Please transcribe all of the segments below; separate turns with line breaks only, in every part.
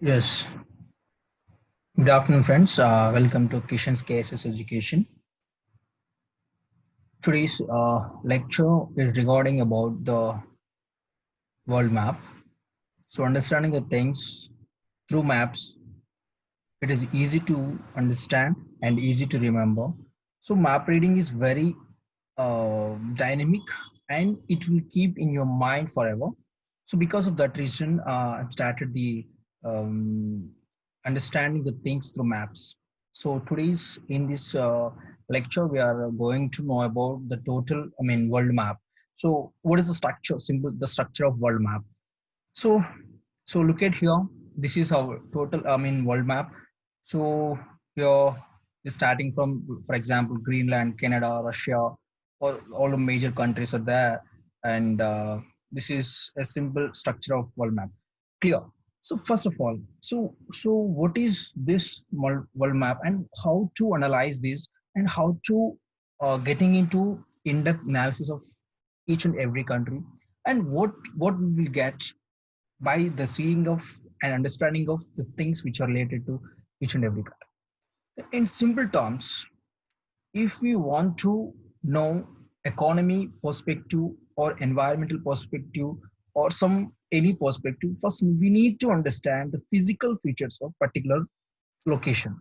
Yes. Good afternoon, friends. Welcome to Kishan's KSS Education. Today's lecture is regarding about the world map. So, understanding the things through maps, it is easy to understand and easy to remember. So, map reading is very dynamic and it will keep in your mind forever. So, because of that reason, I've started the um, understanding the things through maps. So, today's in this lecture, we are going to know about the total, world map. So, what is the structure? Simple, the structure of world map. So, so look at here. This is our total, world map. So here is starting from, for example, Greenland, Canada, Russia, all the major countries are there. And this is a simple structure of world map. Clear. So first of all, so what is this world map and how to analyze this and how to getting into in-depth analysis of each and every country and what we will get by the seeing of and understanding of the things which are related to each and every country. In simple terms, if we want to know economy perspective or environmental perspective or some any perspective, first we need to understand the physical features of particular location.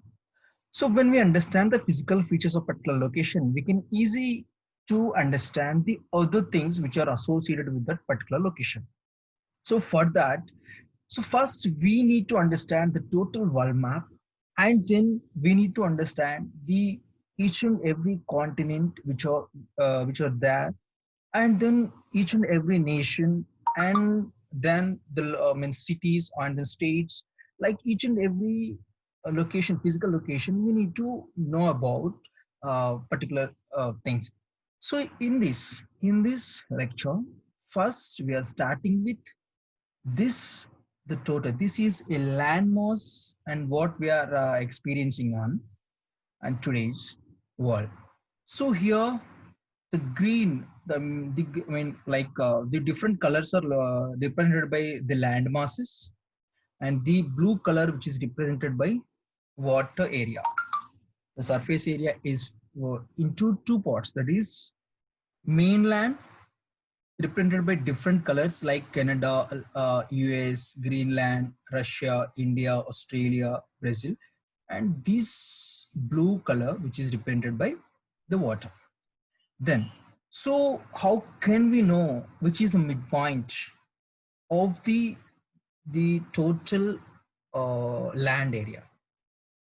So when we understand the physical features of particular location, we can easy to understand the other things which are associated with that particular location. So for that, so first we need to understand the total world map, and then we need to understand the each and every continent which are there, and then each and every nation, and then the cities and the states, like each and every location, physical location, we need to know about particular things. So in this lecture, first we are starting with this the total. This is a landmass and what we are experiencing on and today's world. So here the green, the the different colors are represented by the land masses, and the blue color which is represented by water area. The surface area is into two parts, that is mainland represented by different colors like Canada, US, Greenland, Russia, India, Australia, Brazil, and this blue color which is represented by the water. Then, so how can we know which is the midpoint of the total land area?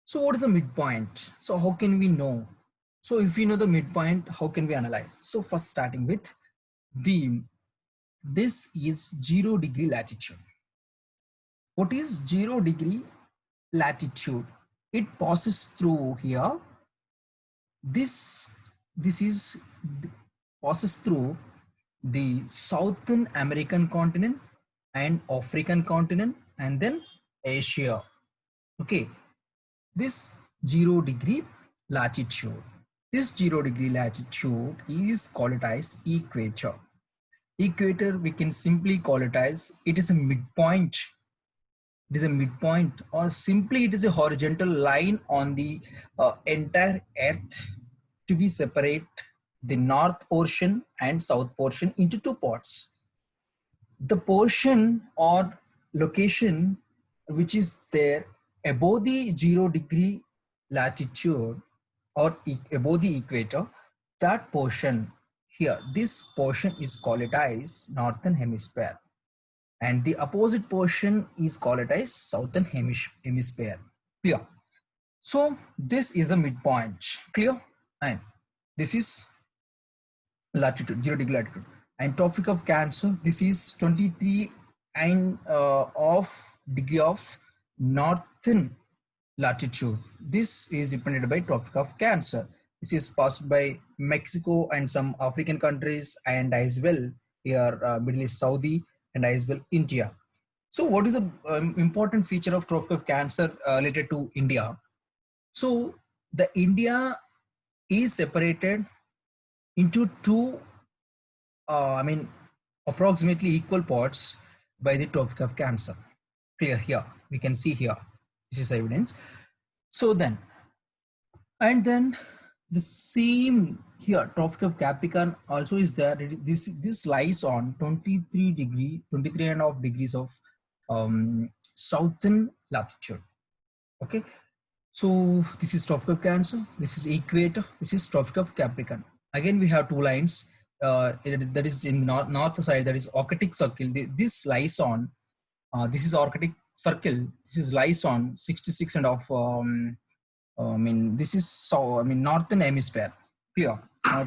So what is the midpoint? So how can we know? So if we know the midpoint, how can we analyze? So first starting with the this is 0 degree latitude. What is 0 degree latitude? It passes through here. This is passes through the Southern American continent and African continent and then Asia. Okay, this 0 degree latitude. This 0 degree latitude is called as equator. Equator, we can simply call it as it is a midpoint. It is a midpoint, or simply it is a horizontal line on the entire earth to be separate the north portion and south portion into two parts. The portion or location which is there above the 0 degree latitude or above the equator, that portion here, this portion is called it as northern hemisphere, and the opposite portion is called it as southern hemisphere. Clear? So this is a midpoint. Clear? And this is latitude, 0 degree latitude. And Tropic of Cancer, this is 23 and of degree of northern latitude. This is represented by Tropic of Cancer. This is passed by Mexico and some African countries, and as well here Middle East, Saudi, and as well India. So what is the important feature of Tropic of Cancer related to India? So the India is separated into two, uh, I mean, approximately equal parts by the Tropic of Cancer. Clear here. We can see here. This is evidence. So then, and then the same here, Tropic of Capricorn also is there. This lies on 23 and a half degrees of southern latitude. Okay. So this is Tropic of Cancer, this is equator, this is Tropic of Capricorn. Again, we have two lines that is in north side, that is Arctic Circle. This lies on, this is Arctic Circle, this is lies on 66 and of, I mean, this is, so, I mean, northern hemisphere, clear? Huh?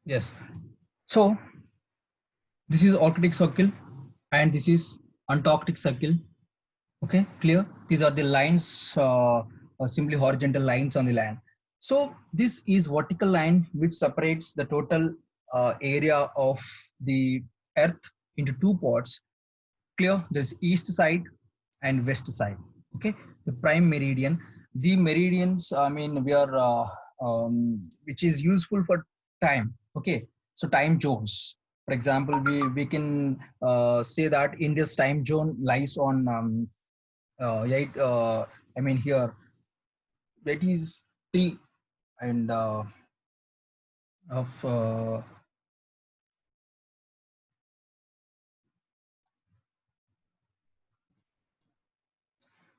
Yes. So this is Arctic Circle and this is Antarctic Circle. Okay, clear? These are the lines, simply horizontal lines on the land. So this is vertical line which separates the total area of the earth into two parts. Clear? There's east side and west side. Okay, the prime meridian. The meridians, I mean, we are, which is useful for time. Okay, so time zones. For example, we can say that India's time zone lies on right, I mean here that is 3 and of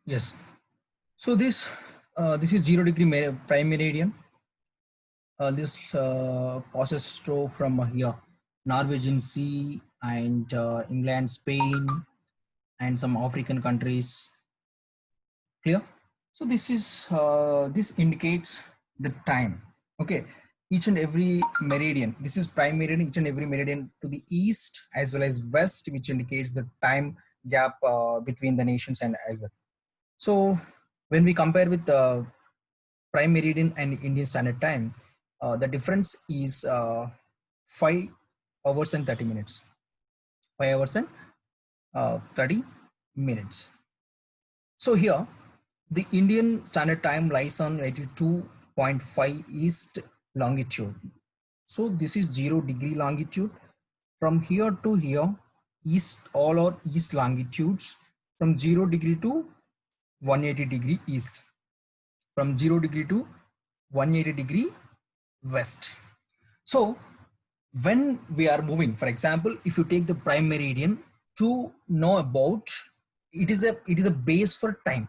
yes. So this is 0 degree prime meridian. This passes through from here Norwegian Sea and England, Spain, and some African countries. Clear? So this is this indicates the time. Okay, each and every meridian, this is prime meridian, each and every meridian to the east as well as west, which indicates the time gap between the nations and as well. So when we compare with the prime meridian and Indian Standard Time, the difference is 5 hours and 30 minutes. 5 hours and 30 minutes. So here, the Indian Standard Time lies on 82.5 east longitude. So this is 0 degree longitude. From here to here, east, all are east longitudes, from 0 degree to 180 degree east, from 0 degree to 180 degree west. So when we are moving, for example, if you take the prime meridian to know about, it is a base for time.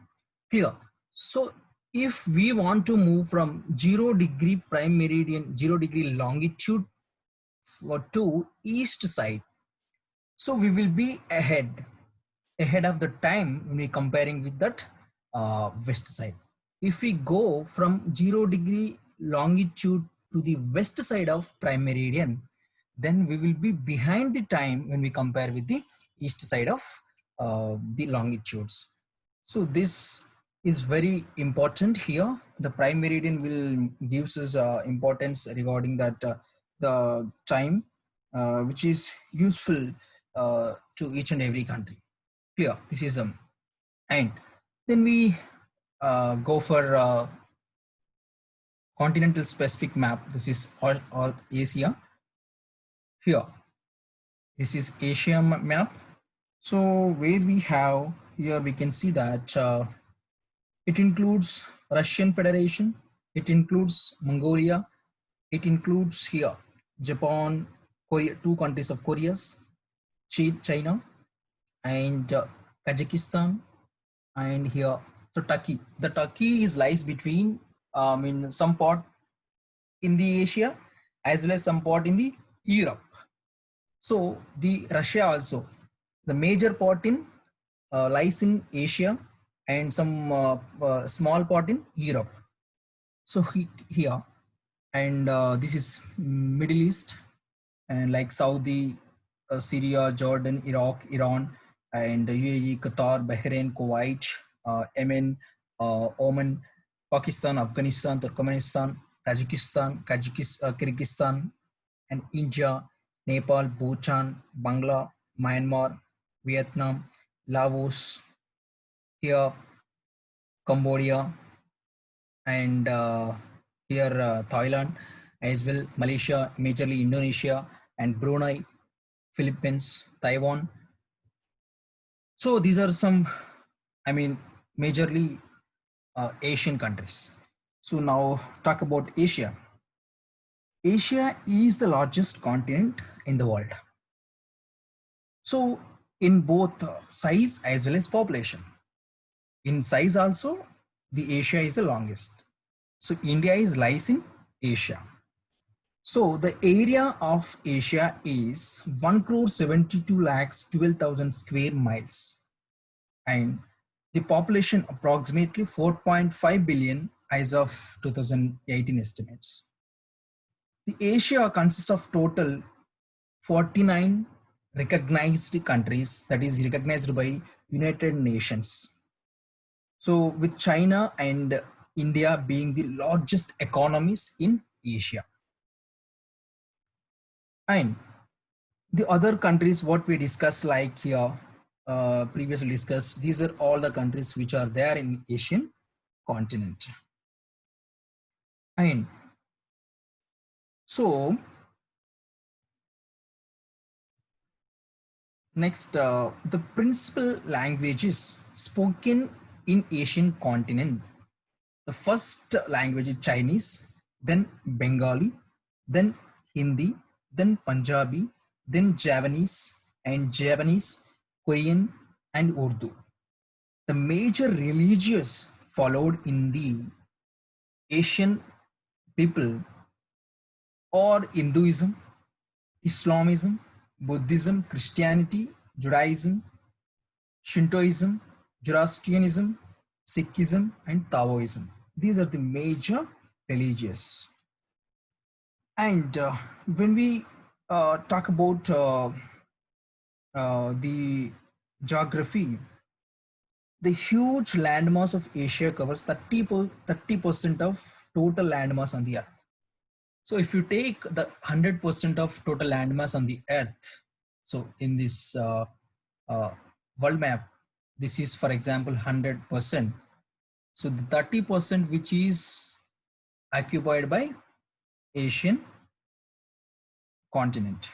Clear? So if we want to move from 0 degree prime meridian, 0 degree longitude to east side, so we will be ahead of the time when we comparing with that west side. If we go from 0 degree longitude to the west side of prime meridian, then we will be behind the time when we compare with the east side of the longitudes. So this is very important here. The prime meridian will gives us importance regarding that the time, which is useful to each and every country. Clear? This is and then we go for continental specific map. This is all Asia. Here, this is Asia map. So where we have here, we can see that it includes Russian Federation, it includes Mongolia, it includes here Japan, Korea, two countries of Koreas, China, and Kazakhstan, and here so Turkey. The Turkey is lies between in some part in the Asia as well as some part in the Europe. So the Russia also, the major part in lies in Asia and some small part in Europe. So here, and this is Middle East, and like Saudi, Syria, Jordan, Iraq, Iran, and UAE, Qatar, Bahrain, Kuwait, Yemen, Oman, Pakistan, Afghanistan, Turkmenistan, Tajikistan, Kyrgyzstan, and India, Nepal, Bhutan, Bangla, Myanmar, Vietnam, Laos, here Cambodia, and here Thailand, as well Malaysia, majorly Indonesia, and Brunei, Philippines, Taiwan. So these are some, I mean, majorly Asian countries. So now talk about Asia. Asia is the largest continent in the world. So in both size as well as population. In size also, the Asia is the longest. So India is lies in Asia. So the area of Asia is 1 crore 72 lakhs 12,000 square miles, and the population approximately 4.5 billion as of 2018 estimates. The Asia consists of total 49 recognized countries, that is recognized by United Nations. So with China and India being the largest economies in Asia. And the other countries what we discussed, like here previously discussed, these are all the countries which are there in Asian continent. And so next, the principal languages spoken in Asian continent. The first language is Chinese, then Bengali, then Hindi, then Punjabi, then Javanese, and Japanese, Korean, and Urdu. The major religions followed in the Asian people are Hinduism, Islamism, Buddhism, Christianity, Judaism, Shintoism, Zoroastrianism, Sikhism, and Taoism. These are the major religions. And when we talk about the geography, the huge landmass of Asia covers 30% of total landmass on the Earth. So if you take the 100% of total landmass on the Earth, so in this uh, world map, this is for example 100%. So the 30% which is occupied by Asian continent.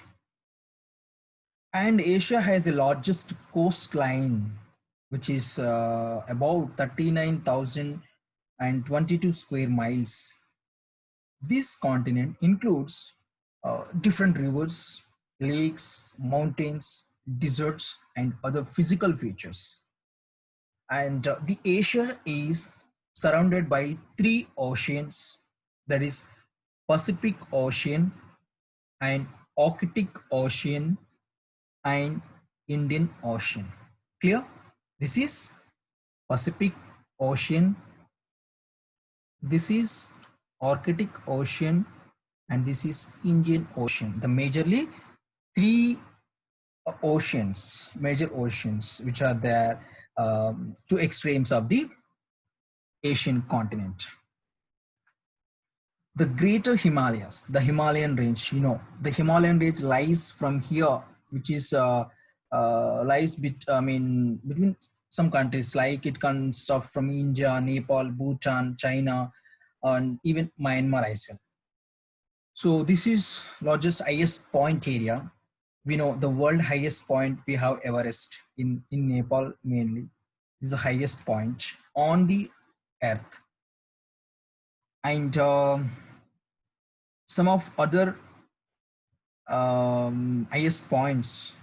And Asia has the largest coastline, which is about 39,022 square miles. This continent includes different rivers, lakes, mountains, deserts, and other physical features. And the Asia is surrounded by three oceans, that is Pacific Ocean and Arctic Ocean and Indian Ocean. Clear? This is Pacific Ocean, this is Arctic Ocean, and this is Indian Ocean. The majorly three oceans, major oceans, which are there, two extremes of the Asian continent. The greater Himalayas, the Himalayan range, the Himalayan range lies from here, which is lies between some countries, like it comes off from India, Nepal, Bhutan, China, and even Myanmar as well. So this is largest highest point area. We know the world highest point, we have Everest in Nepal mainly. This is the highest point on the earth. And some of other highest points,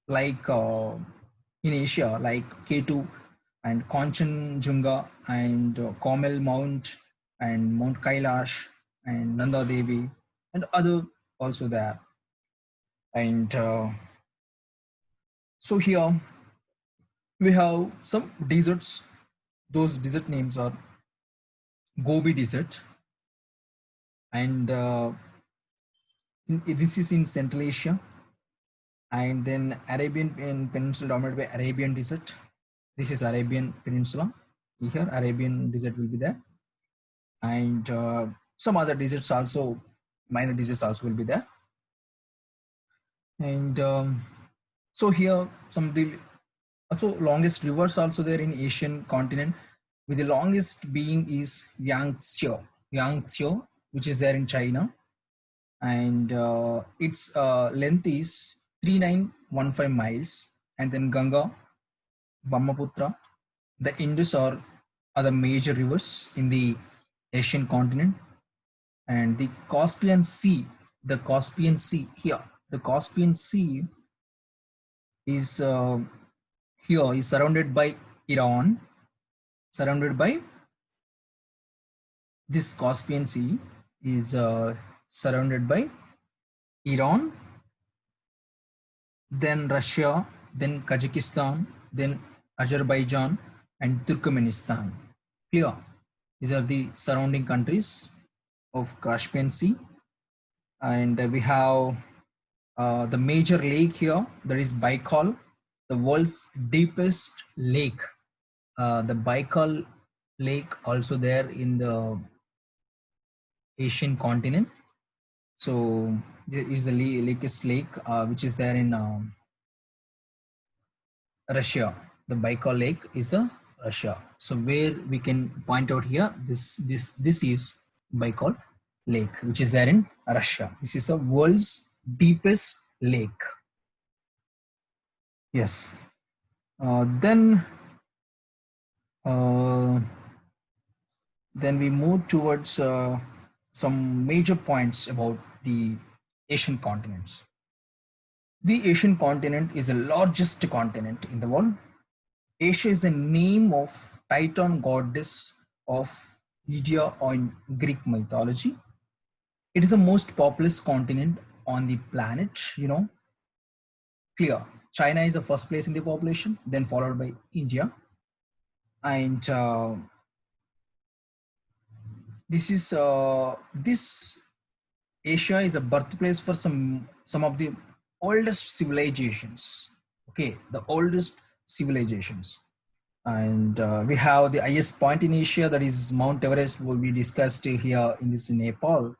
like in Asia, like K2 and Kanchenjunga and Carmel Mount and Mount Kailash and Nanda Devi and other also there. And so here we have some deserts. Those desert names are Gobi Desert, and this is in Central Asia. And then Arabian Peninsula dominated by Arabian Desert. This is Arabian Peninsula. Here Arabian Desert will be there, and some other deserts also, minor deserts also will be there. And so here some of the Also, longest rivers also there in Asian continent, with the longest being is Yangtze, which is there in China, and its length is 3915 miles. And then Ganga, Brahmaputra, the Indus are the major rivers in the Asian continent, and the Caspian Sea here, the Caspian Sea is here is surrounded by Iran, surrounded by this Caspian Sea is surrounded by Iran, then Russia, then Kazakhstan, then Azerbaijan, and Turkmenistan. Clear? These are the surrounding countries of Caspian Sea. And we have the major lake here, that is Baikal, the world's deepest lake. The Baikal lake also there in the Asian continent. So there is the lakest lake which is there in Russia. The Baikal Lake is a Russia. So where we can point out here, this is Baikal Lake, which is there in Russia. This is the world's deepest lake. Yes. Uh, then we move towards some major points about the Asian continents. The Asian continent is the largest continent in the world. Asia is the name of Titan goddess of Lydia in Greek mythology. It is the most populous continent on the planet, you know. Clear. China is the first place in the population, then followed by India. And this Asia is a birthplace for some of the oldest civilizations. Okay, the oldest civilizations. And we have the highest point in Asia, that is Mount Everest, will be discussed here in this Nepal.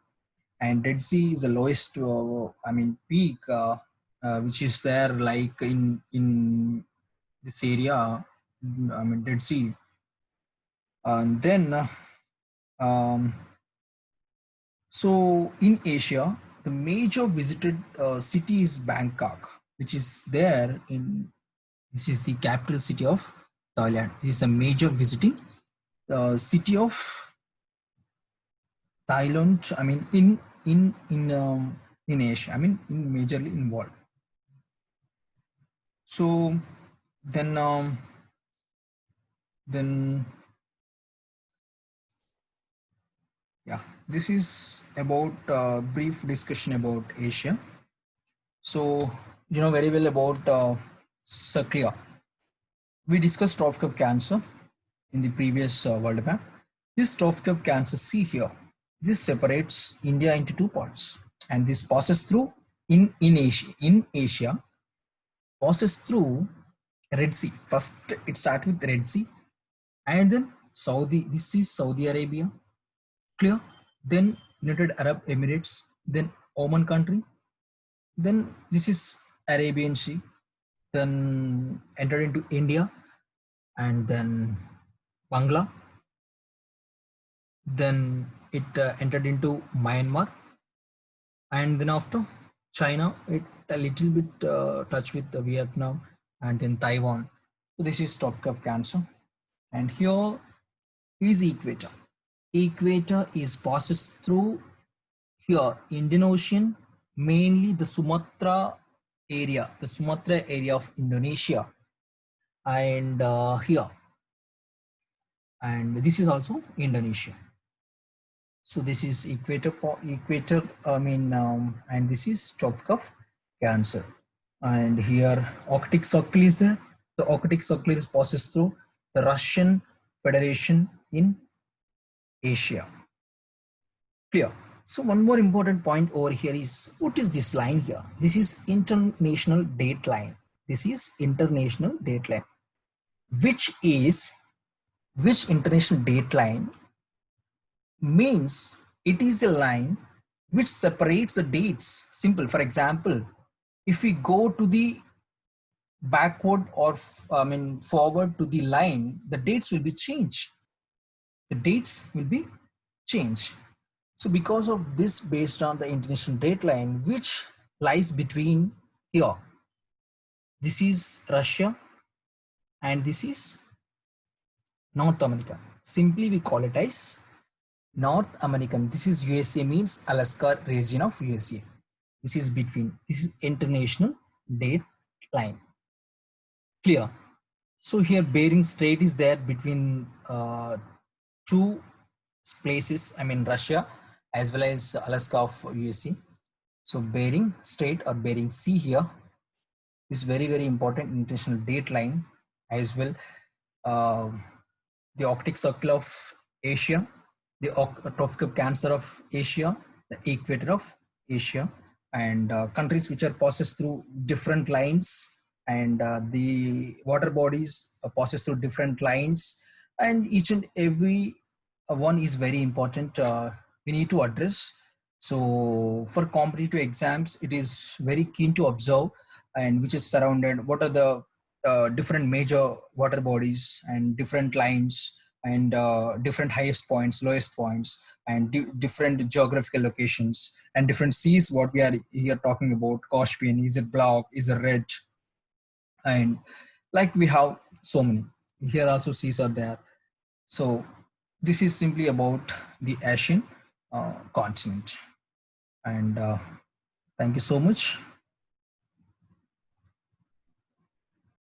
And Dead Sea is the lowest, peak, which is there like in this area, Dead Sea. And then, so in Asia, the major visited city is Bangkok, which is there in, this is the capital city of Thailand. This is a major visiting city of Thailand. I mean, in Asia. I mean, in majorly involved. So then yeah, this is about brief discussion about Asia. So you know very well about Sakya. We discussed trophic of cancer in the previous world map. This trophic of cancer, see here, this separates India into two parts, and this passes through in Asia passes through Red Sea. First it starts with Red Sea, and then this is Saudi Arabia. Clear? Then United Arab Emirates, then Oman country, then this is Arabian Sea, then entered into India, and then Bangla, then it entered into Myanmar, and then after China, it a little bit touch with Vietnam, and then Taiwan. So this is trophic of Cancer, and here is equator. Equator is passes through here Indian Ocean, mainly the Sumatra area of Indonesia, and here, and this is also Indonesia. So this is equator, and this is Tropic of Cancer. And here Arctic Circle is there. The Arctic Circle is passes through the Russian Federation in Asia. Clear? So one more important point over here is, what is this line here? This is international date line. This is international date line, which international date line means it is a line which separates the dates. Simple. For example, if we go to the backward or forward to the line, the dates will be changed. The dates will be changed. So because of this, based on the international date line, which lies between here, this is Russia and this is North America. Simply we call it as North American. This is USA, means Alaska region of USA. This is between, this is international date line. Clear? So here Bering Strait is there between two places, Russia as well as Alaska of USA. So Bering Strait or Bering Sea here is very, very important international date line as well. The Arctic Circle of Asia, the Tropic of Cancer of Asia, the Equator of Asia, and countries which are passes through different lines, and the water bodies passes through different lines, and each and every one is very important. We need to address. So for competitive exams, it is very keen to observe and which is surrounded. What are the different major water bodies and different lines and different highest points, lowest points, and different geographical locations and different seas. What we are here talking about, Caspian, is it black, is it red, and like we have so many. Here also seas are there. So this is simply about the Asian continent. And thank you so much.